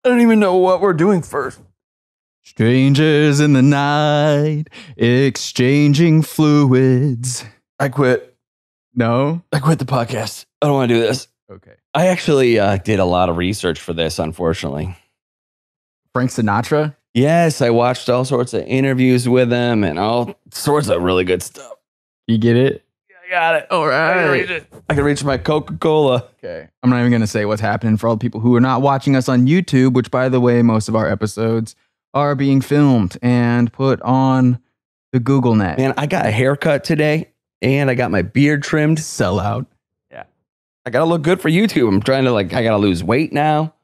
I don't even know what we're doing first. Strangers in the night, exchanging fluids. I quit. No? I quit the podcast. I don't want to do this. Okay. I actually did a lot of research for this, unfortunately. Frank Sinatra? Yes, I watched all sorts of interviews with him and all sorts of really good stuff. You get it? I got it. All right. I can reach my Coca-Cola. Okay. I'm not even going to say what's happening for all the people who are not watching us on YouTube, which, by the way, most of our episodes are being filmed and put on the Google net. Man, I got a haircut today and I got my beard trimmed. Sell out. Yeah. I got to look good for YouTube. I'm trying to I got to lose weight now.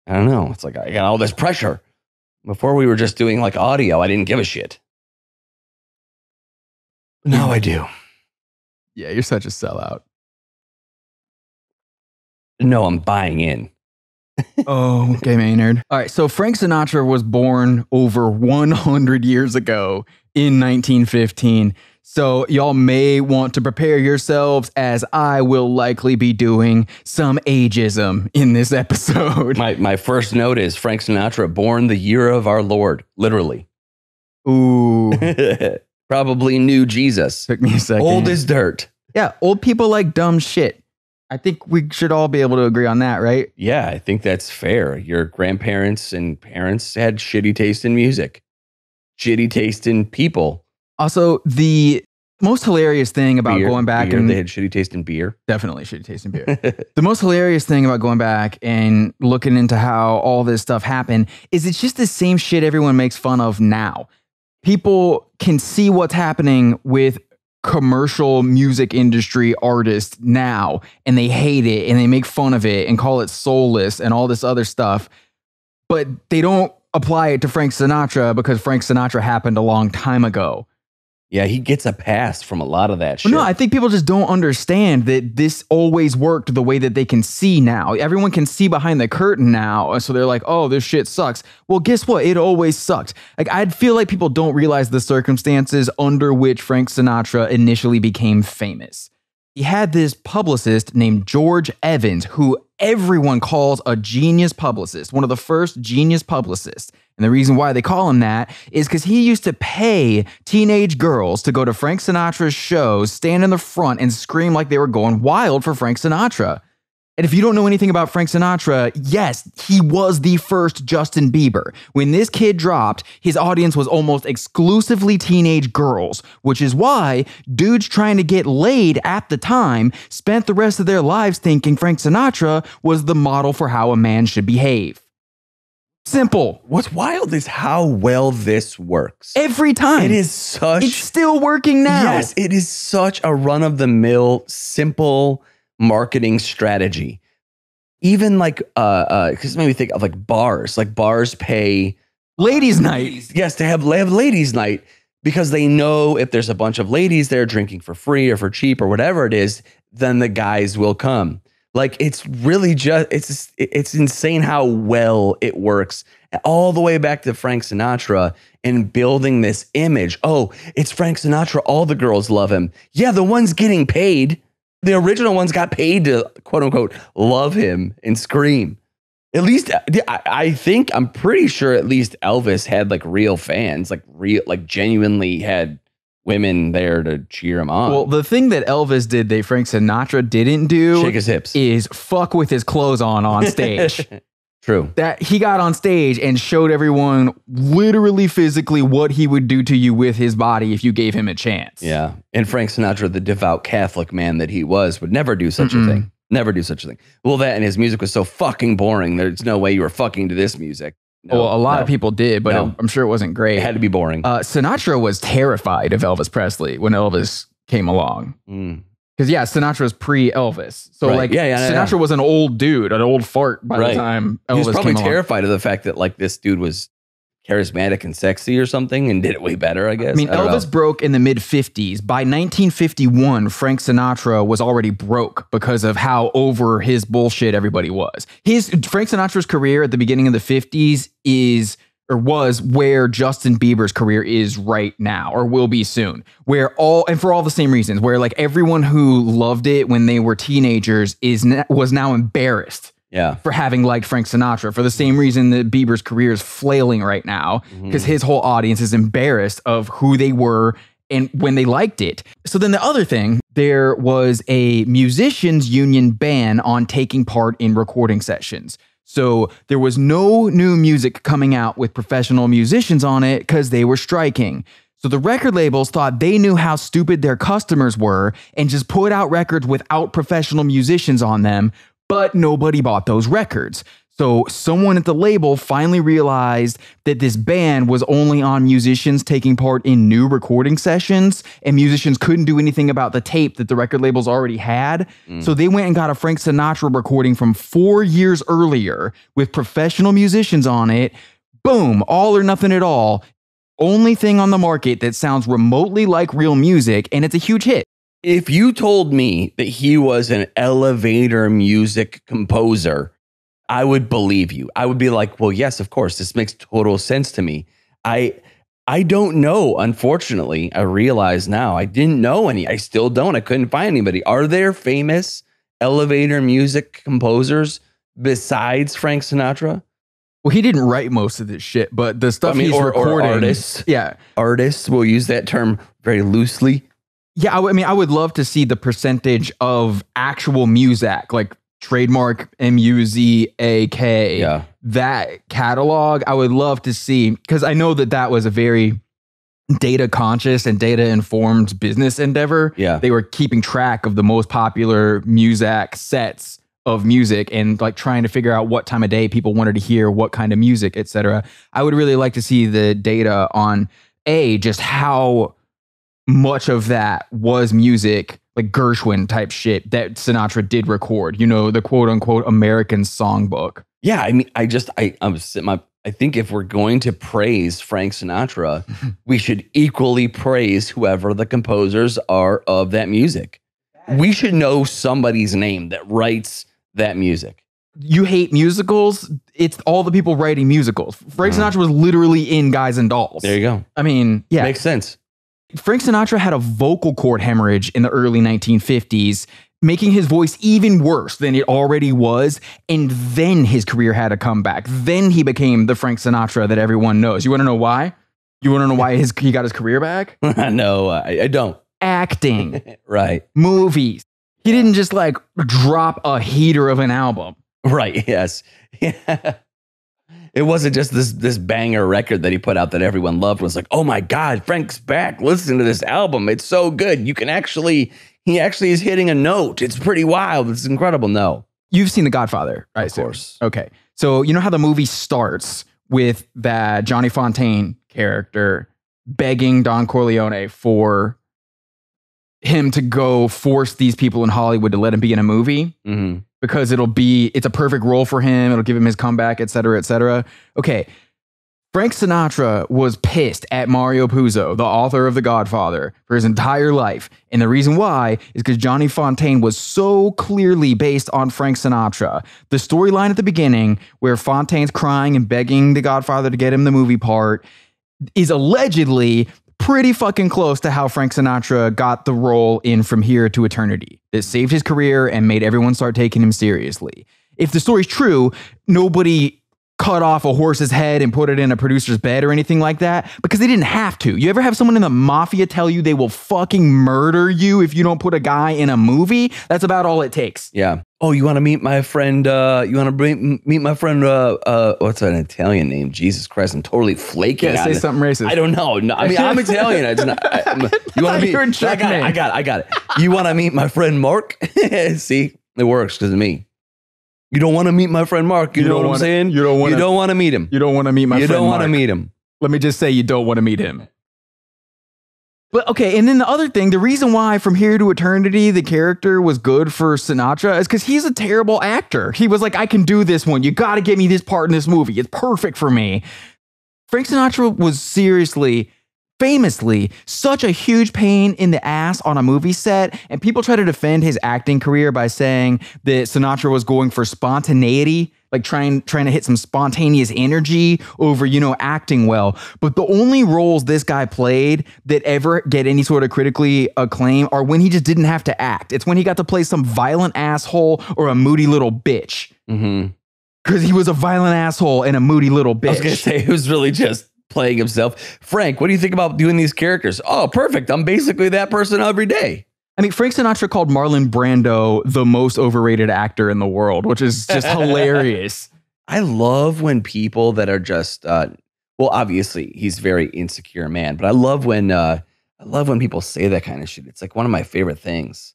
I don't know. It's like I got all this pressure. Before we were just doing audio, I didn't give a shit. Now I do. Yeah, you're such a sellout. No, I'm buying in. Oh, okay, Maynard. All right, so Frank Sinatra was born over 100 years ago in 1915. So y'all may want to prepare yourselves, as I will likely be doing some ageism in this episode. My first note is Frank Sinatra, born the year of our Lord, literally. Ooh. Probably knew Jesus. Took me a second. Old as dirt. Yeah, old people like dumb shit. I think we should all be able to agree on that, right? Yeah, I think that's fair. Your grandparents and parents had shitty taste in music, shitty taste in people. Also, the most hilarious thing about going back and they had shitty taste in beer. Definitely shitty taste in beer. The most hilarious thing about going back and looking into how all this stuff happened is it's just the same shit everyone makes fun of now. People can see what's happening with commercial music industry artists now, and they hate it and they make fun of it and call it soulless and all this other stuff, but they don't apply it to Frank Sinatra because Frank Sinatra happened a long time ago. Yeah, he gets a pass from a lot of that shit. No, I think people just don't understand that this always worked the way that they can see now. Everyone can see behind the curtain now. So they're like, oh, this shit sucks. Well, guess what? It always sucked. I feel like people don't realize the circumstances under which Frank Sinatra initially became famous. He had this publicist named George Evans, who everyone calls a genius publicist, one of the first genius publicists. And the reason why they call him that is because he used to pay teenage girls to go to Frank Sinatra's shows, stand in the front, and scream like they were going wild for Frank Sinatra. And if you don't know anything about Frank Sinatra, yes, he was the first Justin Bieber. When this kid dropped, his audience was almost exclusively teenage girls, which is why dudes trying to get laid at the time spent the rest of their lives thinking Frank Sinatra was the model for how a man should behave. Simple. What's wild is how well this works. Every time. It is such... It's still working now. Yes, it is such a run-of-the-mill, simple marketing strategy. Even because it made me think of bars. Bars pay... Ladies' night. Yes, they have ladies' night because they know if there's a bunch of ladies there drinking for free or for cheap or whatever it is, then the guys will come. It's really it's insane how well it works all the way back to Frank Sinatra and building this image. Oh, it's Frank Sinatra. All the girls love him. Yeah, the ones getting paid. The original ones got paid to, quote unquote, love him and scream. At least I'm pretty sure at least Elvis had real fans, genuinely had women there to cheer him on. Well, the thing that Elvis did that Frank Sinatra didn't do, shake his hips, is fuck with his clothes on stage. True. That he got on stage and showed everyone literally physically what he would do to you with his body if you gave him a chance. Yeah. And Frank Sinatra, the devout Catholic man that he was, would never do such a thing. Never do such a thing. Well, that and his music was so fucking boring. There's no way you were fucking to this music. No, well, a lot of people did, but I'm sure it wasn't great. It had to be boring. Sinatra was terrified of Elvis Presley when Elvis came along. Because, Sinatra was pre-Elvis. So, Sinatra was an old dude, an old fart by the time Elvis came along. He was probably terrified of the fact that, this dude was charismatic and sexy or something and did it way better, I guess. I mean, Elvis broke in the mid-50s. By 1951, Frank Sinatra was already broke because of how over his bullshit everybody was. Frank Sinatra's career at the beginning of the 50s is or was where Justin Bieber's career is right now, or will be soon, where and for all the same reasons, where like everyone who loved it when they were teenagers was now embarrassed for having liked Frank Sinatra, for the same reason that Bieber's career is flailing right now, because his whole audience is embarrassed of who they were and when they liked it. So then the other thing, there was a musicians union ban on taking part in recording sessions. So there was no new music coming out with professional musicians on it because they were striking. So the record labels thought they knew how stupid their customers were and just put out records without professional musicians on them, but nobody bought those records. So someone at the label finally realized that this ban was only on musicians taking part in new recording sessions, and musicians couldn't do anything about the tape that the record labels already had. So they went and got a Frank Sinatra recording from 4 years earlier with professional musicians on it. Boom, all or nothing at all. Only thing on the market that sounds remotely like real music, and it's a huge hit. If you told me that he was an elevator music composer, I would believe you. I would be like, well, yes, of course. This makes total sense to me. I don't know. Unfortunately, I realize now I didn't know any. I still don't. I couldn't find anybody. Are there famous elevator music composers besides Frank Sinatra? Well, he didn't write most of this shit, but the stuff he's recording. Or artists. Yeah. Artists, we'll use that term very loosely. Yeah, I would love to see the percentage of actual music, like trademark MUZAK, that catalog. I would love to see, because I know that was a very data conscious and data informed business endeavor. Yeah. They were keeping track of the most popular music sets of music and like trying to figure out what time of day people wanted to hear what kind of music, etc. I would really like to see the data on just how much of that was music, like Gershwin type shit that Sinatra did record, the quote unquote American songbook. Yeah. I mean, I think if we're going to praise Frank Sinatra, we should equally praise whoever the composers are of that music. We should know somebody's name that writes that music. You hate musicals? It's all the people writing musicals. Frank Sinatra was literally in Guys and Dolls. There you go. I mean, yeah. Makes sense. Frank Sinatra had a vocal cord hemorrhage in the early 1950s, making his voice even worse than it already was. And then his career had a comeback. Then he became the Frank Sinatra that everyone knows. You want to know why? You want to know why he got his career back? No, I don't. Acting. Right. Movies. He didn't just like drop a heater of an album. Right. Yes. Yeah. It wasn't just this banger record that he put out that everyone loved. It was like, oh my God, Frank's back. Listen to this album. It's so good. He actually is hitting a note. It's pretty wild. It's incredible. No. You've seen The Godfather, right? Of course. Okay. So you know how the movie starts with that Johnny Fontaine character begging Don Corleone for him to go force these people in Hollywood to let him be in a movie? Mm-hmm. Because it's a perfect role for him. It'll give him his comeback, et cetera, et cetera. Okay. Frank Sinatra was pissed at Mario Puzo, the author of The Godfather, for his entire life. And the reason why is because Johnny Fontaine was so clearly based on Frank Sinatra. The storyline at the beginning, where Fontaine's crying and begging The Godfather to get him the movie part, is allegedly pretty fucking close to how Frank Sinatra got the role in From Here to Eternity. It saved his career and made everyone start taking him seriously. If the story's true, nobody cut off a horse's head and put it in a producer's bed or anything like that, because they didn't have to. You ever have someone in the mafia tell you they will fucking murder you if you don't put a guy in a movie? That's about all it takes. Yeah. Oh, you want to meet my friend? Meet my friend? What's an Italian name? Jesus Christ, I'm totally flaking. Yeah, say something racist. I don't know. No, I mean, I'm Italian. You want to meet? I got it. You want to meet my friend Mark? See, it works because of me. You don't want to meet my friend Mark. You know what I'm saying? You don't want to meet him. You don't want to meet my friend Mark. You don't want to meet him. Let me just say you don't want to meet him. But okay, and then the other thing, the reason why From Here to Eternity, the character was good for Sinatra is because he's a terrible actor. He was like, I can do this one. You got to give me this part in this movie. It's perfect for me. Frank Sinatra was seriously famously such a huge pain in the ass on a movie set, and people try to defend his acting career by saying that Sinatra was going for spontaneity, like trying to hit some spontaneous energy over, acting well. But the only roles this guy played that ever get any sort of critically acclaim are when he just didn't have to act. It's when he got to play some violent asshole or a moody little bitch. Because he was a violent asshole and a moody little bitch. I was going to say, it was really just playing himself. Frank, what do you think about doing these characters? Oh, perfect. I'm basically that person every day. I mean, Frank Sinatra called Marlon Brando the most overrated actor in the world, which is just hilarious. I love when people that are just, well, obviously he's a very insecure man, but I love when people say that kind of shit. It's like one of my favorite things.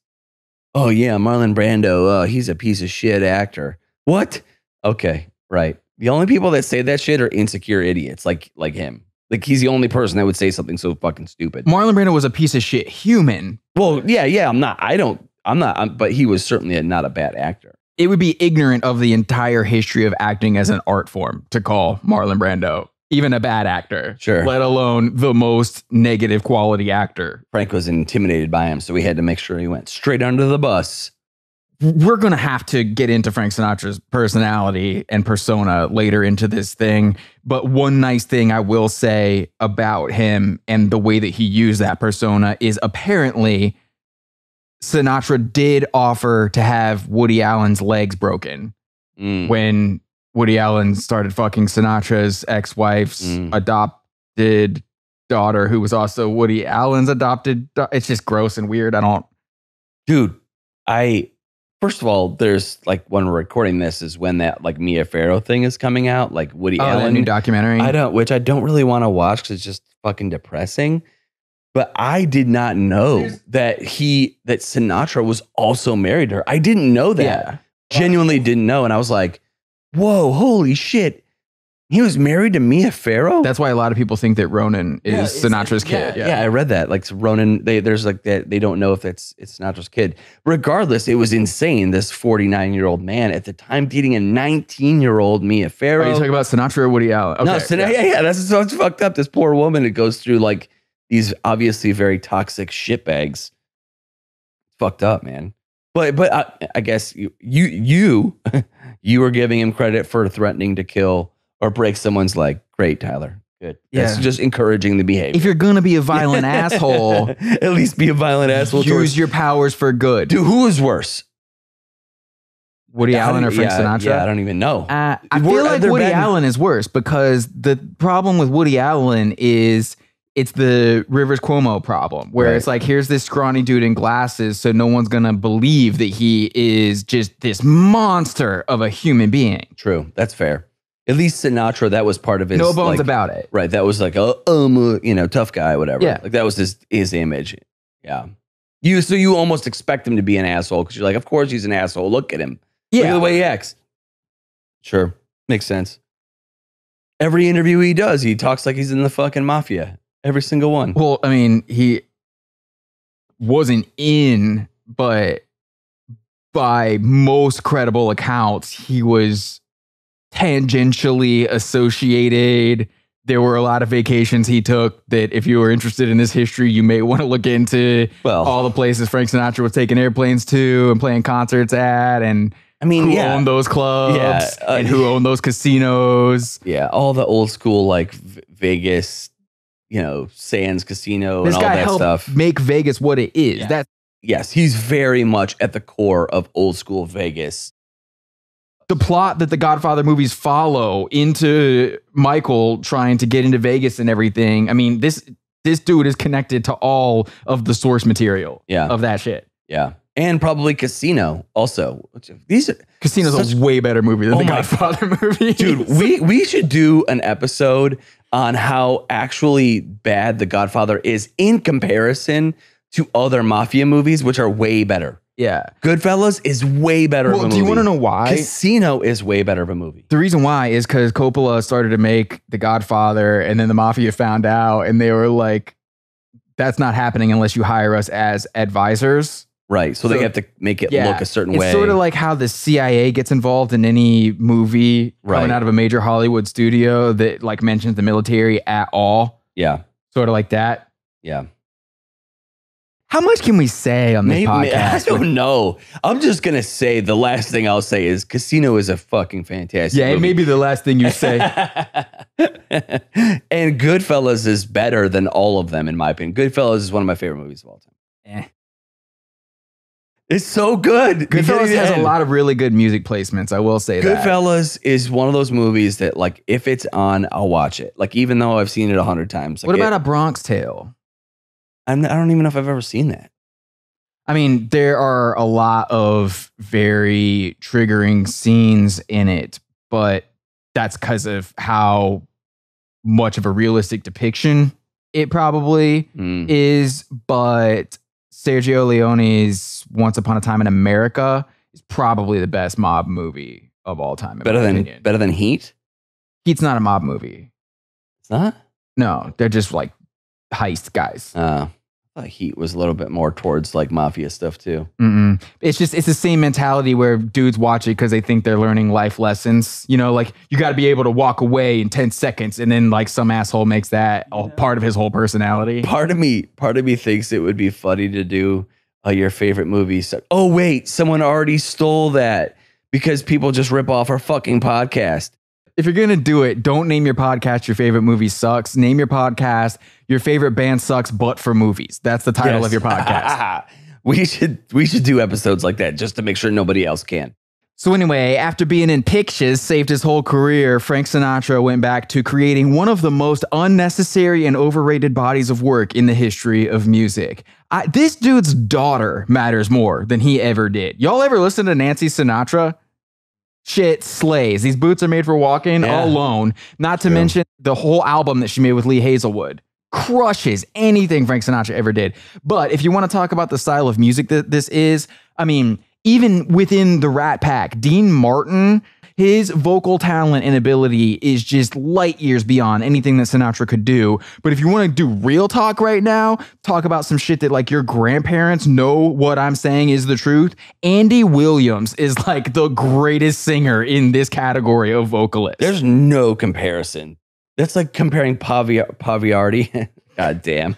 Oh yeah, Marlon Brando. He's a piece of shit actor. What? Okay, right. The only people that say that shit are insecure idiots like him. Like he's the only person that would say something so fucking stupid. Marlon Brando was a piece of shit human. Well, yeah. I'm not. But he was certainly not a bad actor. It would be ignorant of the entire history of acting as an art form to call Marlon Brando even a bad actor. Sure. Let alone the most negative quality actor. Frank was intimidated by him, so we had to make sure he went straight under the bus. We're going to have to get into Frank Sinatra's personality and persona later into this thing. But one nice thing I will say about him and the way that he used that persona is apparently Sinatra did offer to have Woody Allen's legs broken when Woody Allen started fucking Sinatra's ex-wife's adopted daughter, who was also Woody Allen's adopted. It's just gross and weird. Dude, first of all, there's like when we're recording this is when that like Mia Farrow thing is coming out, like Woody Allen, that new documentary. Which I don't really want to watch because it's just fucking depressing. But I did not know that Sinatra was also married to her. I didn't know that. Yeah. Genuinely didn't know. And I was like, whoa, holy shit. He was married to Mia Farrow? That's why a lot of people think that Ronan is Sinatra's kid. Yeah, I read that. Like Ronan, there's like that. They don't know if it's Sinatra's kid. Regardless, it was insane. This 49-year-old man at the time dating a 19-year-old Mia Farrow. Are you talking about Sinatra or Woody Allen? Okay, no, yeah. That's so it's fucked up. This poor woman, it goes through like these obviously very toxic shitbags. Fucked up, man. But I guess you were giving him credit for threatening to kill or break someone's leg. Great, Tyler. Good. Yeah. That's just encouraging the behavior. If you're going to be a violent asshole, at least be a violent asshole. Use your powers for good. Dude, who is worse? Woody Allen or Frank Sinatra? Yeah, I don't even know. I feel like Woody Allen is worse because the problem with Woody Allen is it's the Rivers Cuomo problem where it's like, here's this scrawny dude in glasses, so no one's going to believe that he is just this monster of a human being. True. That's fair. At least Sinatra, that was part of his... No bones about it. Right. That was like, tough guy, whatever. Yeah. Like that was his image. Yeah. So you almost expect him to be an asshole because you're like, of course he's an asshole. Look at him. Yeah. Look at the way he acts. Sure. Makes sense. Every interview he does, he talks like he's in the fucking mafia. Every single one. Well, I mean, he wasn't in, but by most credible accounts, he was tangentially associated. There were a lot of vacations he took that if you were interested in this history, you may want to look into all the places Frank Sinatra was taking airplanes to and playing concerts at. And who owned those clubs and who owned those casinos. Yeah, all the old school like Vegas, Sands Casino and all that stuff. This guy helped make Vegas what it is. Yeah. Yes, he's very much at the core of old school Vegas. The plot that the Godfather movies follow into Michael trying to get into Vegas and everything. I mean, this dude is connected to all of the source material of that shit. Yeah. And probably Casino also. Casino's a way better movie than the Godfather movie. Dude, we should do an episode on how actually bad The Godfather is in comparison to other mafia movies, which are way better. Yeah. Goodfellas is way better of a movie. Do you want to know why? Casino is way better of a movie. The reason why is because Coppola started to make The Godfather and then the mafia found out and they were like, that's not happening unless you hire us as advisors. Right. So they have to make it look a certain way. It's sort of like how the CIA gets involved in any movie coming out of a major Hollywood studio that like mentions the military at all. Yeah. Sort of like that. Yeah. How much can we say on this podcast? I don't know. I'm just going to say the last thing I'll say is Casino is a fucking fantastic movie. It may be the last thing you say. And Goodfellas is better than all of them, in my opinion. Goodfellas is one of my favorite movies of all time. It's so good. Goodfellas has a lot of really good music placements. I will say that. Goodfellas is one of those movies that, like, if it's on, I'll watch it. Like, even though I've seen it 100 times. Like, what about A Bronx Tale? I don't even know if I've ever seen that. I mean, there are a lot of very triggering scenes in it, but that's because of how much of a realistic depiction it probably is. But Sergio Leone's Once Upon a Time in America is probably the best mob movie of all time. Better than Heat? Heat's not a mob movie. It's not? No, they're just like heist guys. I thought Heat was a little bit more towards like mafia stuff too. It's the same mentality where dudes watch it because they think they're learning life lessons. You know, like you got to be able to walk away in 10 seconds, and then like some asshole makes that a part of his whole personality. Part of me thinks it would be funny to do your favorite movie. Oh wait, someone already stole that because people just rip off our fucking podcast. If you're going to do it, don't name your podcast Your Favorite Movie Sucks. Name your podcast Your Favorite Band Sucks, but for movies. That's the title of your podcast. We should do episodes like that just to make sure nobody else can. So anyway, after being in pictures, saved his whole career, Frank Sinatra went back to creating one of the most unnecessary and overrated bodies of work in the history of music. This dude's daughter matters more than he ever did. Y'all ever listen to Nancy Sinatra? Shit slays. These boots are made for walking alone. Not to mention the whole album that she made with Lee Hazelwood. Crushes anything Frank Sinatra ever did. But if you want to talk about the style of music that this is, I mean, even within the Rat Pack, Dean Martin, his vocal talent and ability is just light years beyond anything that Sinatra could do. But if you want to do real talk right now, talk about some shit that like your grandparents know what I'm saying is the truth. Andy Williams is like the greatest singer in this category of vocalists. There's no comparison. That's like comparing Paviardi. God damn.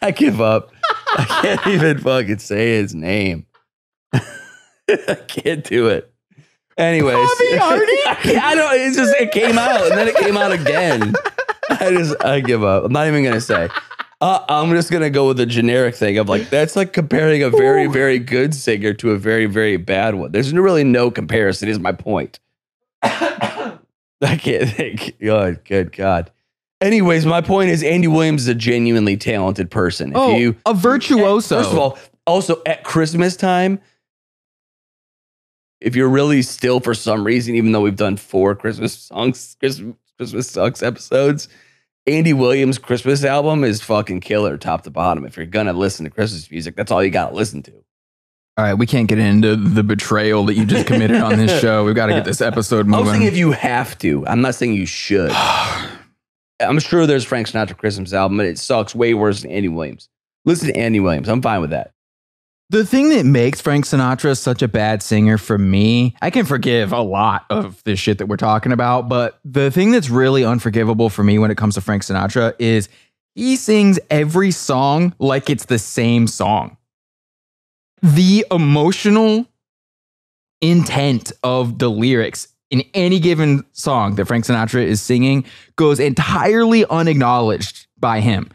I give up. I can't even fucking say his name. I can't do it. Anyways, it came out and then it came out again. I give up. I'm not even gonna say. I'm just gonna go with the generic thing of like that's like comparing a very, very good singer to a very, very bad one. There's really no comparison. Is my point. I can't think. Oh, good God. Anyways, my point is Andy Williams is a genuinely talented person. A virtuoso. First of all, also at Christmas time. If you're really still for some reason, even though we've done 4 Christmas Sucks episodes, Andy Williams' Christmas album is fucking killer top to bottom. If you're going to listen to Christmas music, that's all you got to listen to. All right, we can't get into the betrayal that you just committed on this show. We've got to get this episode moving. I'm saying if you have to. I'm not saying you should. I'm sure there's Frank Sinatra Christmas album, but it sucks way worse than Andy Williams. Listen to Andy Williams. I'm fine with that. The thing that makes Frank Sinatra such a bad singer for me, I can forgive a lot of this shit that we're talking about, but the thing that's really unforgivable for me when it comes to Frank Sinatra is he sings every song like it's the same song. The emotional intent of the lyrics in any given song that Frank Sinatra is singing goes entirely unacknowledged by him.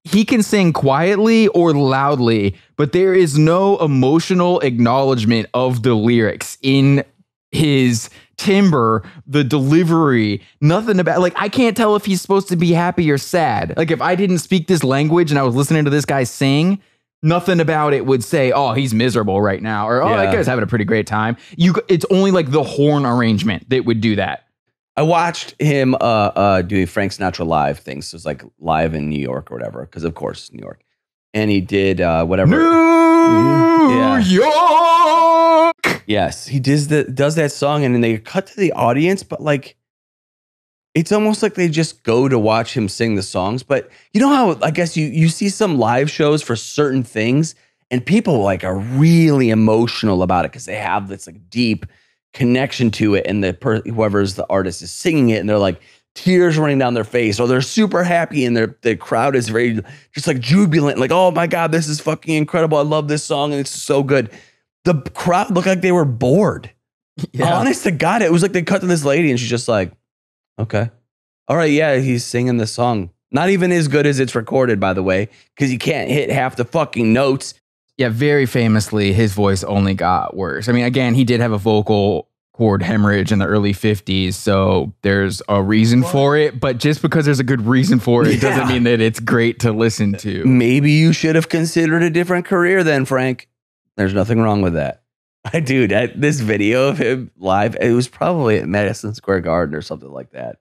He can sing quietly or loudly, but there is no emotional acknowledgement of the lyrics in his timbre, the delivery, nothing about, like, I can't tell if he's supposed to be happy or sad. Like, if I didn't speak this language and I was listening to this guy sing, nothing about it would say, oh, he's miserable right now, or, oh, that guy's having a pretty great time. It's only like the horn arrangement that would do that. I watched him doing Frank Sinatra live things. So it was like live in New York or whatever, because of course New York. And he did whatever. New York. Yes, he does that song, and then they cut to the audience, but like it's almost like they just go to watch him sing the songs. But you know how I guess you see some live shows for certain things, and people like are really emotional about it because they have this like deep connection to it, and whoever's the artist is singing it, and they're like tears running down their face, or they're super happy and the crowd is very just like jubilant, like, oh my God, this is fucking incredible. I love this song and it's so good. The crowd looked like they were bored. Yeah. Honest to God, it was like they cut to this lady and she's just like, okay. All right, yeah, he's singing the song. Not even as good as it's recorded, by the way, because he can't hit half the fucking notes. Yeah, very famously, his voice only got worse. I mean, again, he did have a vocal cord hemorrhage in the early 50s, so there's a reason for it. But just because there's a good reason for it doesn't mean that it's great to listen to. Maybe you should have considered a different career then, Frank. There's nothing wrong with that. Dude, this video of him live, it was probably at Madison Square Garden or something like that.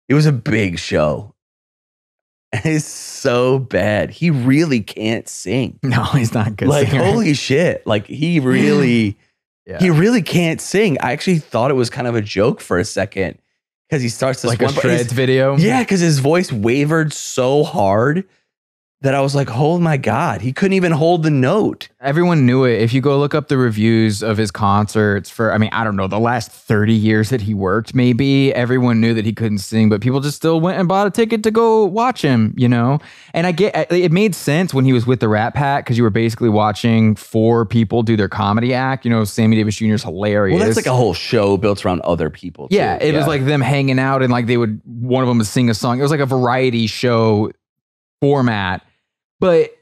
It was a big show. It's so bad. He really can't sing. No, he's not good. Like, singer. holy shit. Like, he really can't sing. I actually thought it was kind of a joke for a second because he starts this like a Shreds video. Yeah, because his voice wavered so hard that I was like, oh my God, he couldn't even hold the note. Everyone knew it. If you go look up the reviews of his concerts for, I mean, I don't know, the last 30 years that he worked, maybe everyone knew that he couldn't sing, but people just still went and bought a ticket to go watch him, you know? And I get, it made sense when he was with the Rat Pack because you were basically watching 4 people do their comedy act. You know, Sammy Davis Jr. is hilarious. Well, that's like a whole show built around other people, too. Yeah, it was like them hanging out and like one of them would sing a song. It was like a variety show format. But,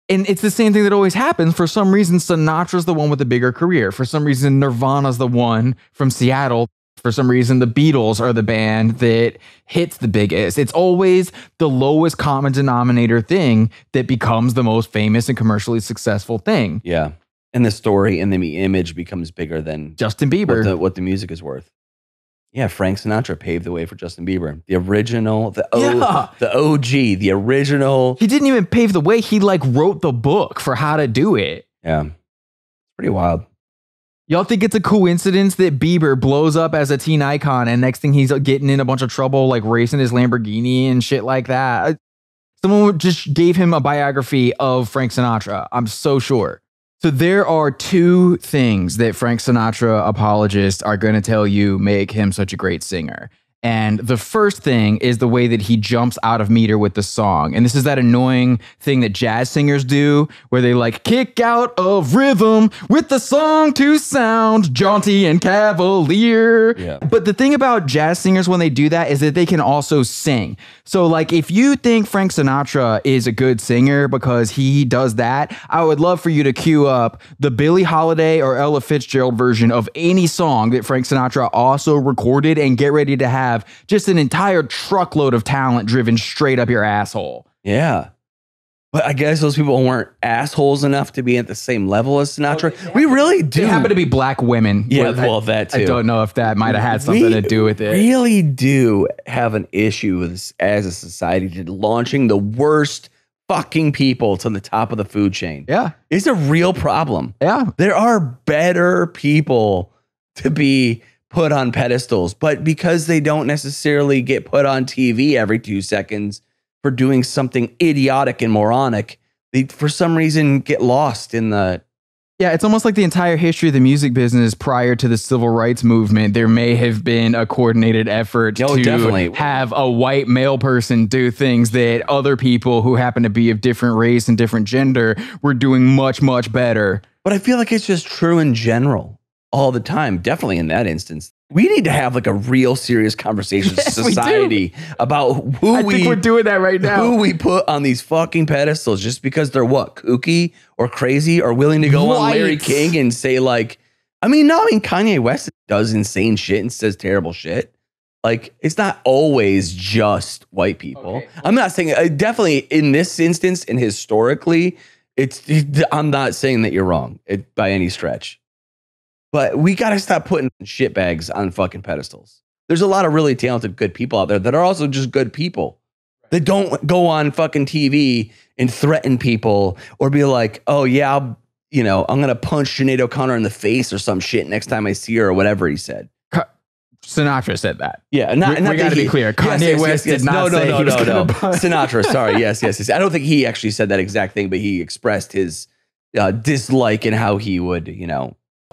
and it's the same thing that always happens. For some reason, Sinatra's the one with the bigger career. For some reason, Nirvana's the one from Seattle. For some reason, the Beatles are the band that hits the biggest. It's always the lowest common denominator thing that becomes the most famous and commercially successful thing. Yeah. And the story and the image becomes bigger than Justin Bieber. What the music is worth. Yeah, Frank Sinatra paved the way for Justin Bieber. The original, the OG, the original. He didn't even pave the way. He like wrote the book for how to do it. Yeah, it's pretty wild. Y'all think it's a coincidence that Bieber blows up as a teen icon and next thing he's getting in a bunch of trouble, like racing his Lamborghini and shit like that? Someone just gave him a biography of Frank Sinatra. I'm so sure. So there are 2 things that Frank Sinatra apologists are going to tell you make him such a great singer. And the first thing is the way that he jumps out of meter with the song. And this is that annoying thing that jazz singers do where they like kick out of rhythm with the song to sound jaunty and cavalier. Yeah. But the thing about jazz singers when they do that is that they can also sing. So like if you think Frank Sinatra is a good singer because he does that, I would love for you to cue up the Billie Holiday or Ella Fitzgerald version of any song that Frank Sinatra also recorded and get ready to have just an entire truckload of talent driven straight up your asshole. Yeah. But I guess those people weren't assholes enough to be at the same level as Sinatra. Okay, we really do. They happen to be black women. Yeah, well, that too. I don't know if that might have had something to do with it. We really do have an issue with this, as a society, to launching the worst fucking people to the top of the food chain. Yeah. It's a real problem. Yeah. There are better people to be put on pedestals, but because they don't necessarily get put on TV every 2 seconds for doing something idiotic and moronic, they for some reason get lost in the... Yeah, it's almost like the entire history of the music business prior to the civil rights movement. There may have been a coordinated effort to have a white male person do things that other people who happen to be of different race and different gender were doing much, much better. But I feel like it's just true in general. All the time, definitely in that instance. We need to have like a real serious conversation as a society about who I think we're doing that right now. Who we put on these fucking pedestals just because they're what, kooky or crazy or willing to go on Larry King and say like, Kanye West does insane shit and says terrible shit. Like, it's not always just white people. Okay. I'm not saying, definitely in this instance and historically, I'm not saying that you're wrong by any stretch. But we got to stop putting shitbags on fucking pedestals. There's a lot of really talented, good people out there that are also just good people. They don't go on fucking TV and threaten people or be like, oh yeah, I'm going to punch Sinead O'Connor in the face or some shit next time I see her or whatever he said. Sinatra said that. Yeah, we got to be clear. Kanye West did not say he was going to punch. Sinatra, sorry, yes. I don't think he actually said that exact thing, but he expressed his dislike in how he would,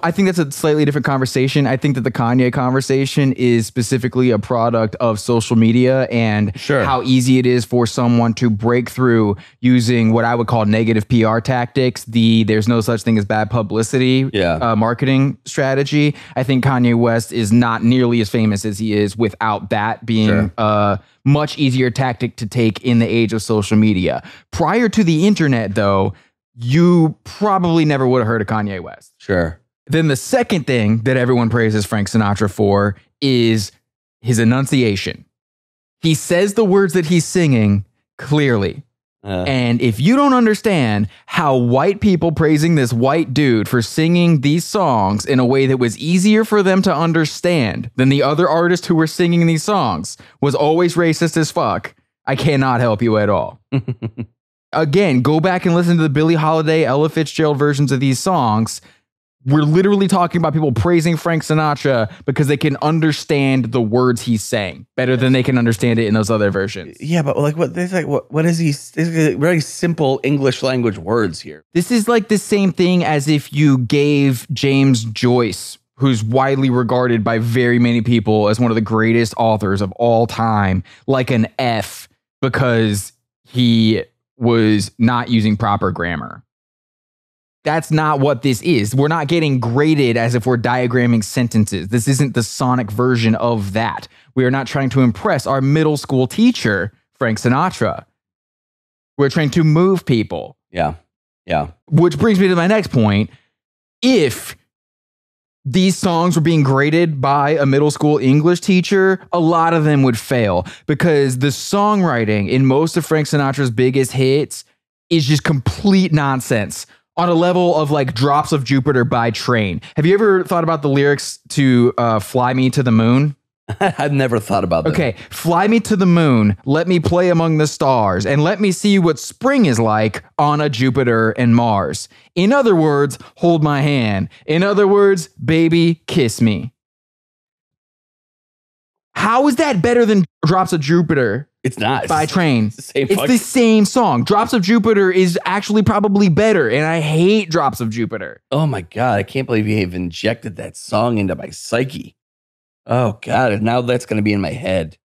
I think that's a slightly different conversation. I think that the Kanye conversation is specifically a product of social media and how easy it is for someone to break through using what I would call negative PR tactics. There's no such thing as bad publicity marketing strategy. I think Kanye West is not nearly as famous as he is without that being a much easier tactic to take in the age of social media. Prior to the internet, though, you probably never would have heard of Kanye West. Sure. Then the second thing that everyone praises Frank Sinatra for is his enunciation. He says the words that he's singing clearly. And if you don't understand how white people praising this white dude for singing these songs in a way that was easier for them to understand than the other artists who were singing these songs was always racist as fuck, I cannot help you at all. Again, go back and listen to the Billie Holiday, Ella Fitzgerald versions of these songs. We're literally talking about people praising Frank Sinatra because they can understand the words he's saying better than they can understand it in those other versions. Yeah, but like what is he? Very simple English language words here. This is like the same thing as if you gave James Joyce, who's widely regarded by very many people as one of the greatest authors of all time, like an F because he was not using proper grammar. That's not what this is. We're not getting graded as if we're diagramming sentences. This isn't the sonic version of that. We are not trying to impress our middle school teacher, Frank Sinatra. We're trying to move people. Yeah. Yeah. Which brings me to my next point. If these songs were being graded by a middle school English teacher, a lot of them would fail because the songwriting in most of Frank Sinatra's biggest hits is just complete nonsense. On a level of like Drops of Jupiter by Train. Have you ever thought about the lyrics to Fly Me to the Moon? I've never thought about that. Okay, fly me to the moon, let me play among the stars, and let me see what spring is like on a Jupiter and Mars. In other words, hold my hand. In other words, baby, kiss me. How is that better than Drops of Jupiter? It's not. By Train. It's the same song. Drops of Jupiter is actually probably better, and I hate Drops of Jupiter. Oh my God, I can't believe you've injected that song into my psyche. Oh God, now that's going to be in my head.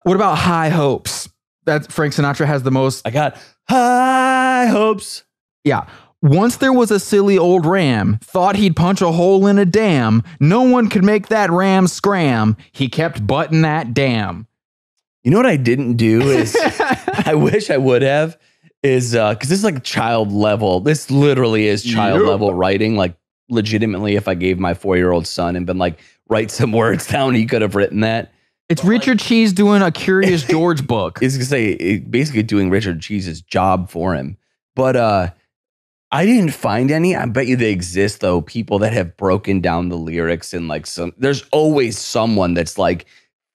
What about High Hopes? That Frank Sinatra has the most. I got high hopes. Yeah. Once there was a silly old ram, thought he'd punch a hole in a dam. No one could make that ram scram. He kept butting that dam. You know what I didn't do is, I wish I would have, is because this is like child level. This literally is child level writing. Like legitimately, if I gave my 4-year-old son and been like, write some words down, he could have written that. It's but Richard Cheese doing a Curious George book. It's gonna say basically doing Richard Cheese's job for him. But I didn't find any. I bet you they exist though. People that have broken down the lyrics and like there's always someone that's like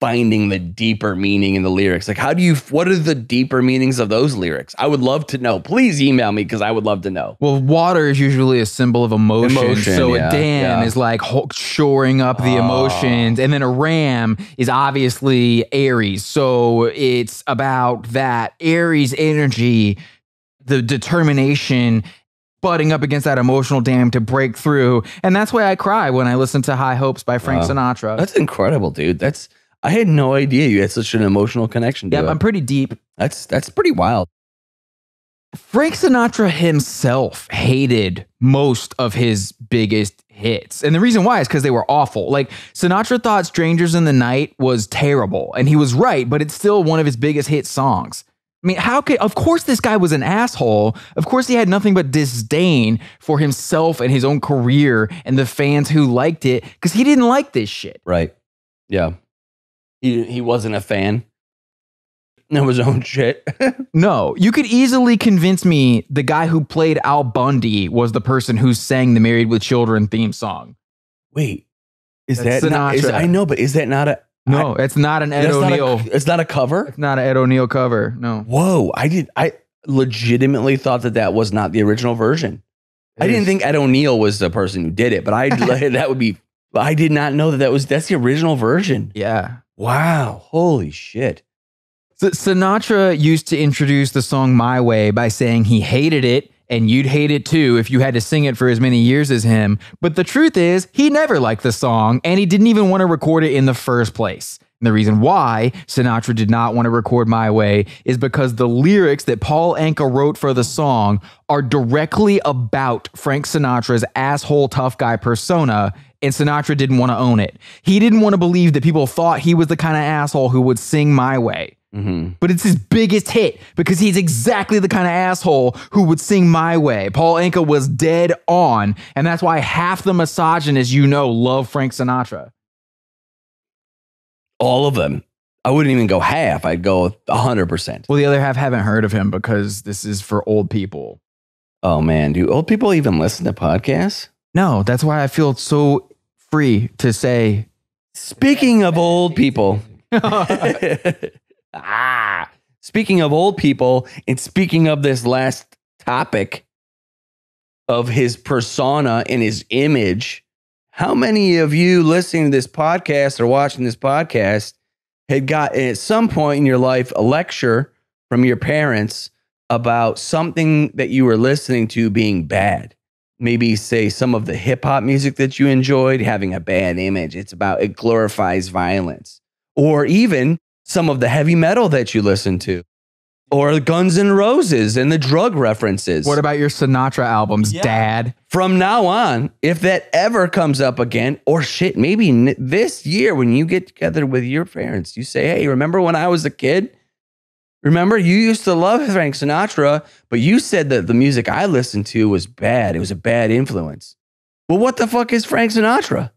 finding the deeper meaning in the lyrics. Like what are the deeper meanings of those lyrics? I would love to know. Please email me because I would love to know. Well, water is usually a symbol of emotion. So a dam is like shoring up the emotions. And then a ram is obviously Aries. So it's about that Aries energy, the determination, butting up against that emotional dam to break through. And that's why I cry when I listen to High Hopes by Frank Sinatra. That's incredible, dude. I had no idea you had such an emotional connection to it. Yeah, I'm pretty deep. That's pretty wild. Frank Sinatra himself hated most of his biggest hits. And the reason why is because they were awful. Like Sinatra thought Strangers in the Night was terrible. And he was right, but it's still one of his biggest hit songs. I mean, of course this guy was an asshole. Of course he had nothing but disdain for himself and his own career and the fans who liked it because he didn't like this shit. Right. Yeah. He wasn't a fan of his own shit. No, you could easily convince me the guy who played Al Bundy was the person who sang the Married with Children theme song. Wait, that's Sinatra. I know, but is that not a... No, it's not an Ed O'Neill. It's not a cover? It's not an Ed O'Neill cover, no. Whoa, I legitimately thought that was not the original version. I didn't think Ed O'Neill was the person who did it, but that would be... I did not know that's the original version. Yeah. Wow. Holy shit. So Sinatra used to introduce the song My Way by saying he hated it and you'd hate it too if you had to sing it for as many years as him. But the truth is, he never liked the song, and he didn't even want to record it in the first place. And the reason why Sinatra did not want to record My Way is because the lyrics that Paul Anka wrote for the song are directly about Frank Sinatra's asshole tough guy persona, and Sinatra didn't want to own it. He didn't want to believe that people thought he was the kind of asshole who would sing My Way. But it's his biggest hit because he's exactly the kind of asshole who would sing My Way. Paul Anka was dead on, and that's why half the misogynists love Frank Sinatra. All of them. I wouldn't even go half. I'd go 100%. Well, the other half haven't heard of him because this is for old people. Oh, man. Do old people even listen to podcasts? No, that's why I feel so free to say. Speaking of old people. Speaking of old people, and speaking of this last topic of his persona and his image, how many of you listening to this podcast or watching this podcast had gotten at some point in your life a lecture from your parents about something that you were listening to being bad? Maybe say some of the hip hop music that you enjoyed having a bad image. It glorifies violence. Or even some of the heavy metal that you listen to. Or Guns N' Roses and the drug references. What about your Sinatra albums, Dad? From now on, if that ever comes up again, or shit, maybe this year when you get together with your parents, you say, hey, remember when I was a kid? Remember, you used to love Frank Sinatra, but you said that the music I listened to was bad. It was a bad influence. Well, what the fuck is Frank Sinatra?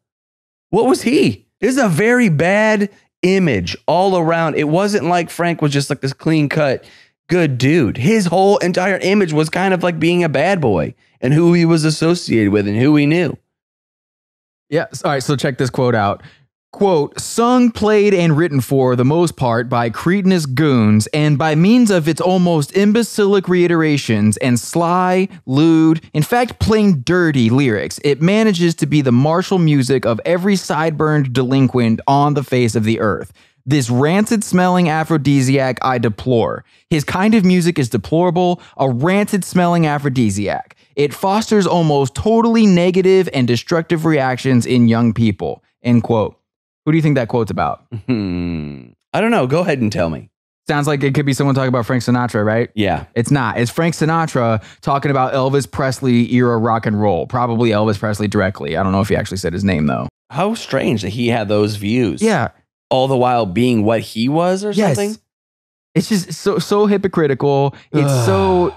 What was he? This is a very bad image all around. It wasn't like Frank was just like this clean cut good dude. His whole entire image was kind of like being a bad boy and who he was associated with and who he knew. Yeah. All right. So check this quote out. Quote, sung, played, and written for the most part by cretinous goons, and by means of its almost imbecilic reiterations and sly, lewd, in fact plain dirty lyrics, it manages to be the martial music of every sideburned delinquent on the face of the earth. This rancid-smelling aphrodisiac I deplore. His kind of music is deplorable, a rancid-smelling aphrodisiac. It fosters almost totally negative and destructive reactions in young people. End quote. Who do you think that quote's about? I don't know. Go ahead and tell me. Sounds like it could be someone talking about Frank Sinatra, right? Yeah. It's not. It's Frank Sinatra talking about Elvis Presley era rock and roll. Probably Elvis Presley directly. I don't know if he actually said his name, though. How strange that he had those views. Yeah. All the while being what he was or something? It's just so hypocritical. It's so...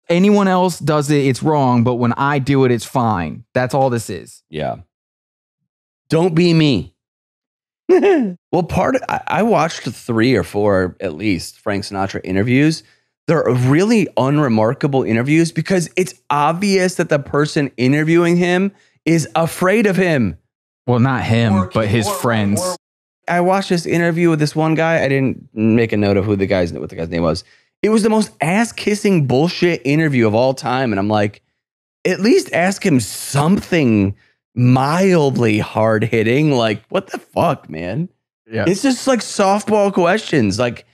Anyone else does it, it's wrong. But when I do it, it's fine. That's all this is. Yeah. Don't be me. Well, I watched 3 or 4 at least Frank Sinatra interviews. They're really unremarkable interviews because it's obvious that the person interviewing him is afraid of him. Well, not him, but his friends. I watched this interview with this one guy. I didn't make a note of what the guy's name was. It was the most ass-kissing bullshit interview of all time. And I'm like, at least ask him something mildly hard-hitting. Like, what the fuck, man? Yeah. It's just like softball questions. Like,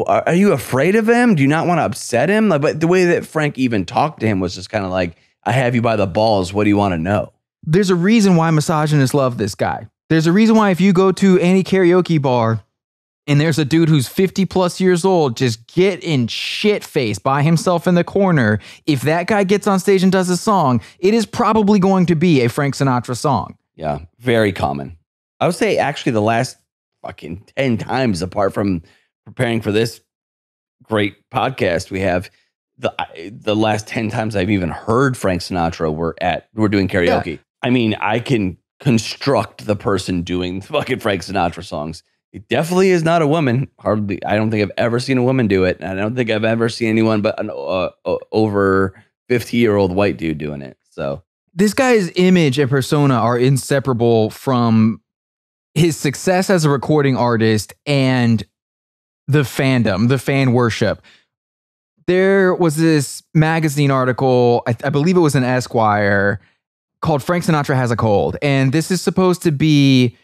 are you afraid of him? Do you not want to upset him? Like, but the way that Frank even talked to him was just kind of like, I have you by the balls. What do you want to know? There's a reason why misogynists love this guy. There's a reason why if you go to any karaoke bar and there's a dude who's 50 plus years old, just get in shit face by himself in the corner. If that guy gets on stage and does a song, it is probably going to be a Frank Sinatra song. Yeah, very common. I would say actually the last fucking 10 times, apart from preparing for this great podcast we have, the last 10 times I've even heard Frank Sinatra, we're doing karaoke. Yeah. I mean, I can construct the person doing the fucking Frank Sinatra songs. It definitely is not a woman. Hardly. I don't think I've ever seen a woman do it. And I don't think I've ever seen anyone but an over 50-year-old white dude doing it. So this guy's image and persona are inseparable from his success as a recording artist and the fandom, the fan worship. There was this magazine article, I believe it was in Esquire, called Frank Sinatra Has a Cold. And this is supposed to be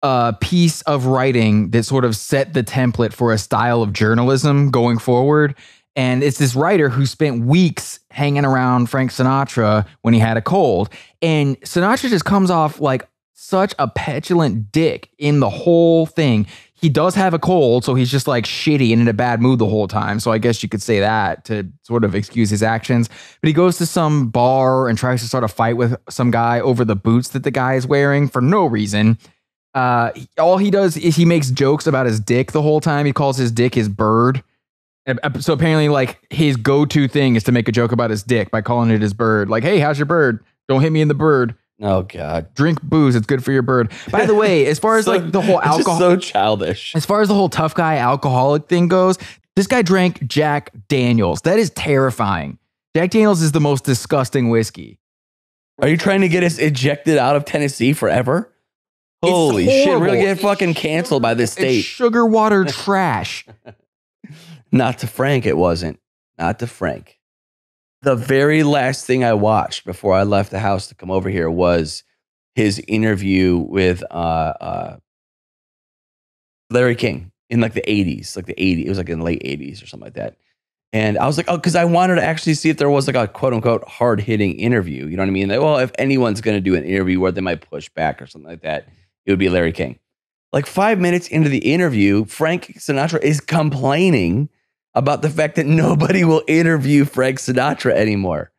a piece of writing that sort of set the template for a style of journalism going forward. And it's this writer who spent weeks hanging around Frank Sinatra when he had a cold. And Sinatra just comes off like such a petulant dick in the whole thing. He does have a cold, so he's just like shitty and in a bad mood the whole time. So I guess you could say that to sort of excuse his actions. But he goes to some bar and tries to start a fight with some guy over the boots that the guy is wearing for no reason. All he does is he makes jokes about his dick the whole time. He calls his dick his bird. So apparently, like, his go-to thing is to make a joke about his dick by calling it his bird. Like, hey, how's your bird? Don't hit me in the bird. Oh, God. Drink booze. It's good for your bird. By the way, as far as like the whole alcohol, so childish. as far as the whole tough guy alcoholic thing goes, this guy drank Jack Daniels. That is terrifying. Jack Daniels is the most disgusting whiskey. Are you trying to get us ejected out of Tennessee forever? Holy shit. We're going to get fucking canceled by this state. It's sugar water trash. Not to Frank, it wasn't. Not to Frank. The very last thing I watched before I left the house to come over here was his interview with Larry King in like the 80s. It was like in the late 80s or something like that. And I was like, oh, because I wanted to actually see if there was like a quote unquote hard hitting interview. You know what I mean? Like, well, if anyone's going to do an interview where they might push back or something like that, it would be Larry King. Like 5 minutes into the interview, Frank Sinatra is complaining about the fact that nobody will interview Frank Sinatra anymore.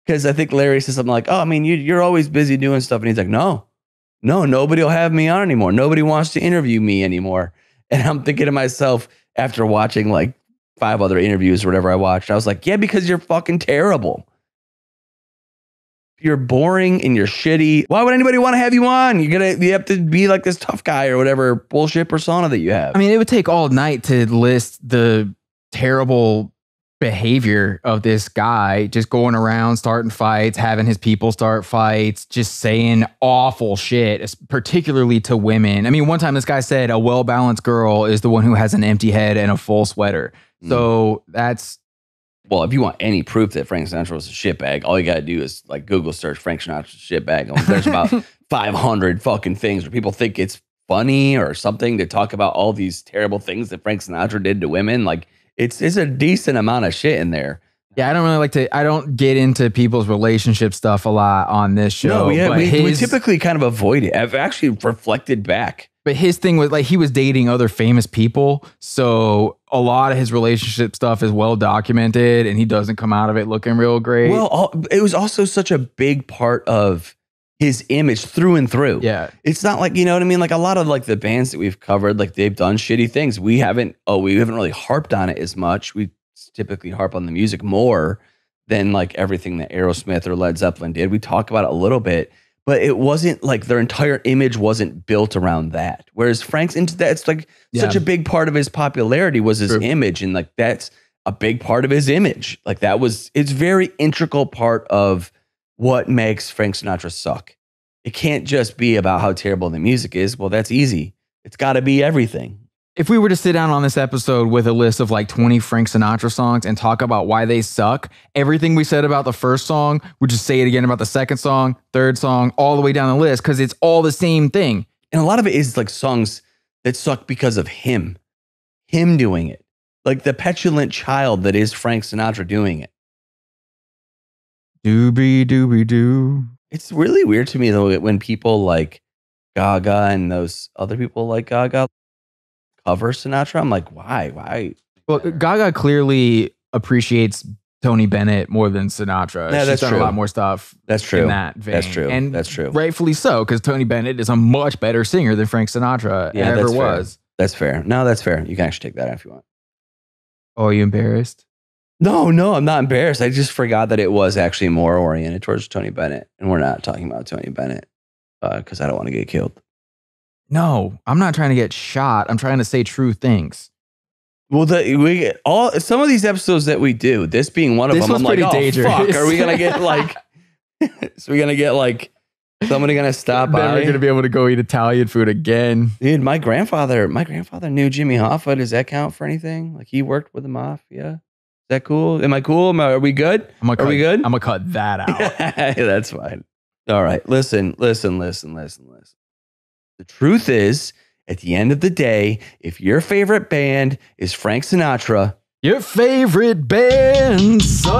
Because I think Larry says something like, oh, I mean, you're always busy doing stuff. And he's like, no, nobody will have me on anymore. Nobody wants to interview me anymore. And I'm thinking to myself, after watching like 5 other interviews or whatever I watched, I was like, yeah, because you're fucking terrible. You're boring and you're shitty. Why would anybody want to have you on? You have to be like this tough guy or whatever bullshit persona that you have. I mean, it would take all night to list the terrible behavior of this guy, just going around starting fights, having his people start fights, just saying awful shit, particularly to women. I mean, one time this guy said a well-balanced girl is the one who has an empty head and a full sweater. So that's... Well, if you want any proof that Frank Sinatra was a shitbag, all you got to do is like Google search Frank Sinatra's shitbag. And there's about 500 fucking things where people think it's funny or something to talk about all these terrible things that Frank Sinatra did to women. Like, it's a decent amount of shit in there. Yeah, I don't get into people's relationship stuff a lot on this show. No, yeah, we typically kind of avoid it. I've actually reflected back. But his thing was like he was dating other famous people. So a lot of his relationship stuff is well documented and he doesn't come out of it looking real great. Well, it was also such a big part of his image through and through. Yeah. It's not like, you know what I mean? Like a lot of like the bands that we've covered, like they've done shitty things. We haven't really harped on it as much. We typically harp on the music more than like everything that Aerosmith or Led Zeppelin did. We talk about it a little bit, but it wasn't like their entire image wasn't built around that. Whereas Frank's into that, it's like such a big part of his popularity was his image. And like, that's a big part of his image. Like it's very integral part of what makes Frank Sinatra suck. It can't just be about how terrible the music is. Well, that's easy. It's got to be everything. If we were to sit down on this episode with a list of like 20 Frank Sinatra songs and talk about why they suck, everything we said about the first song, we just say it again about the second song, third song, all the way down the list because it's all the same thing. And a lot of it is like songs that suck because of him doing it. Like the petulant child that is Frank Sinatra doing it. Doobie doobie doo. It's really weird to me though when people like Gaga and those other people like Gaga cover Sinatra. I'm like, why? Well, Gaga clearly appreciates Tony Bennett more than Sinatra. Yeah, She's done a lot more stuff. That's true. In that vein. That's true. And that's true. Rightfully so, because Tony Bennett is a much better singer than Frank Sinatra ever was. That's fair. No, that's fair. You can actually take that out if you want. Oh, are you embarrassed? No, I'm not embarrassed. I just forgot that it was actually more oriented towards Tony Bennett. And we're not talking about Tony Bennett because I don't want to get killed. No, I'm not trying to get shot. I'm trying to say true things. Well, some of these episodes that we do, this being one of them, I'm like, oh, dangerous. Fuck, are we going to get like, somebody going to stop by? Never going to be able to go eat Italian food again. Dude, my grandfather knew Jimmy Hoffa. Does that count for anything? Like he worked with the mafia. Is that cool? Am I cool? Are we good? Are we good? I'm going to cut that out. That's fine. All right. Listen. The truth is, at the end of the day, if your favorite band is Frank Sinatra, Your favorite band sucks.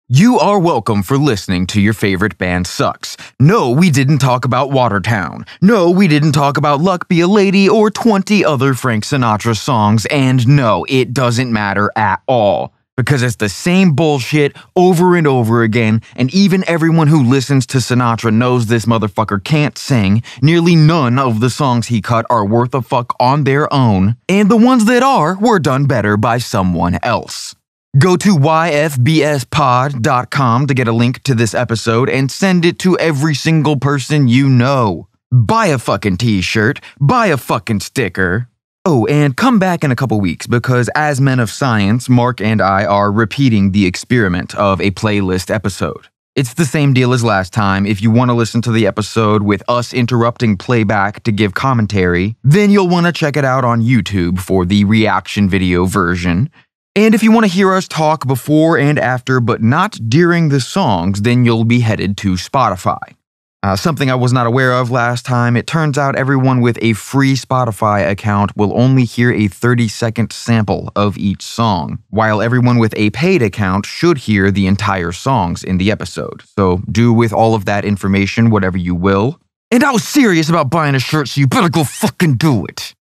You are welcome for listening to Your Favorite Band Sucks. No, we didn't talk about Watertown. No, we didn't talk about Luck Be a Lady or 20 other Frank Sinatra songs. And no, it doesn't matter at all. Because it's the same bullshit over and over again, and even everyone who listens to Sinatra knows this motherfucker can't sing. Nearly none of the songs he cut are worth a fuck on their own, and the ones that are were done better by someone else. Go to yfbspod.com to get a link to this episode and send it to every single person you know. Buy a fucking t-shirt, buy a fucking sticker. Oh, and come back in a couple weeks because as men of science, Mark and I are repeating the experiment of a playlist episode. It's the same deal as last time. If you want to listen to the episode with us interrupting playback to give commentary, then you'll want to check it out on YouTube for the reaction video version. And if you want to hear us talk before and after, but not during the songs, then you'll be headed to Spotify. Something I was not aware of last time, it turns out everyone with a free Spotify account will only hear a 30-second sample of each song, while everyone with a paid account should hear the entire songs in the episode. So do with all of that information whatever you will. And I was serious about buying a shirt, so you better go fucking do it.